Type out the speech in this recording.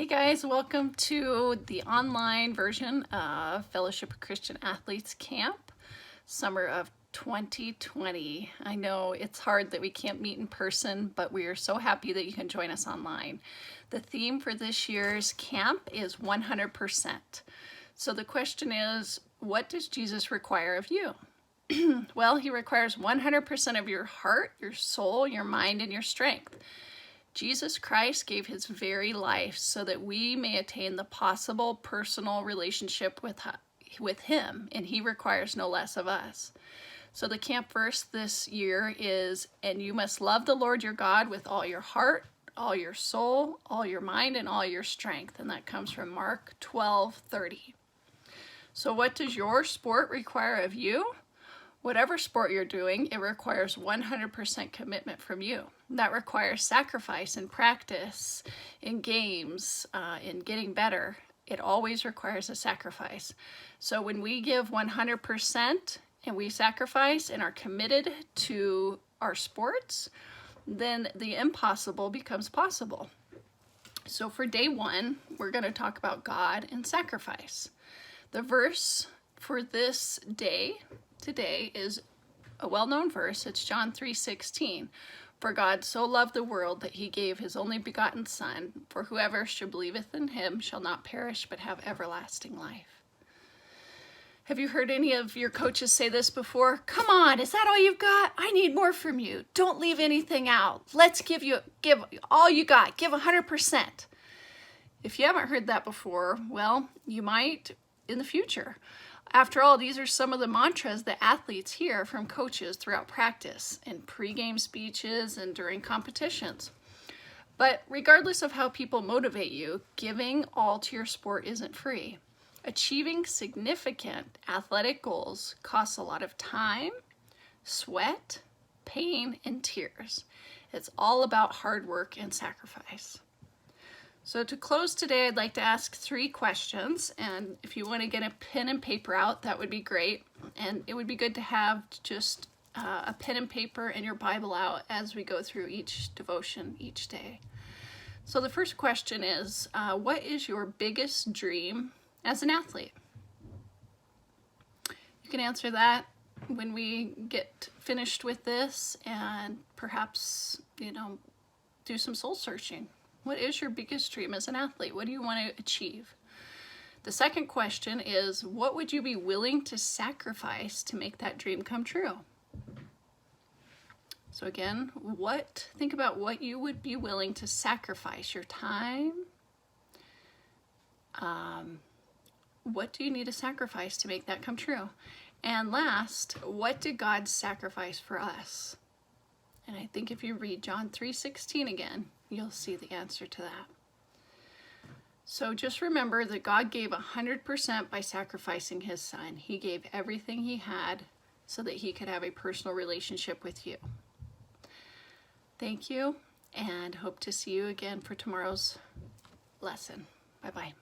Hey guys, welcome to the online version of Fellowship of Christian Athletes Camp, summer of 2020. I know it's hard that we can't meet in person, but we are so happy that you can join us online. The theme for this year's camp is 100%. So the question is, what does Jesus require of you? Well, he requires 100% of your heart, your soul, your mind, and your strength. Jesus Christ gave his very life so that we may attain the possible personal relationship with him, and he requires no less of us. So the camp verse this year is, "And you must love the Lord your God with all your heart, all your soul, all your mind, and all your strength." And that comes from Mark 12:30. So what does your sport require of you? Whatever sport you're doing, it requires 100% commitment from you. That requires sacrifice in practice, in games, in getting better. It always requires a sacrifice. So when we give 100% and we sacrifice and are committed to our sports, then the impossible becomes possible. So for day one, we're going to talk about God and sacrifice. The verse for this day today is a well-known verse. It's John 3:16. "For God so loved the world that he gave his only begotten Son, for whoever should believeth in him shall not perish but have everlasting life." Have you heard any of your coaches say this before? "Come on, is that all you've got? I need more from you. Don't leave anything out. Let's give all you got. Give 100%. If you haven't heard that before, well, you might in the future. After all, these are some of the mantras that athletes hear from coaches throughout practice, in pre-game speeches, and during competitions. But regardless of how people motivate you, giving all to your sport isn't free. Achieving significant athletic goals costs a lot of time, sweat, pain, and tears. It's all about hard work and sacrifice. So to close today, I'd like to ask 3 questions, and if you want to get a pen and paper out, that would be great. And it would be good to have just a pen and paper and your Bible out as we go through each devotion each day. So the first question is, what is your biggest dream as an athlete? You can answer that when we get finished with this and perhaps, do some soul searching. What is your biggest dream as an athlete? What do you want to achieve? The second question is, what would you be willing to sacrifice to make that dream come true? So again, think about what you would be willing to sacrifice. Your time. What do you need to sacrifice to make that come true? And last, what did God sacrifice for us? And I think if you read John 3:16 again, you'll see the answer to that. So just remember that God gave 100% by sacrificing his Son. He gave everything he had so that he could have a personal relationship with you. Thank you, and hope to see you again for tomorrow's lesson. Bye-bye.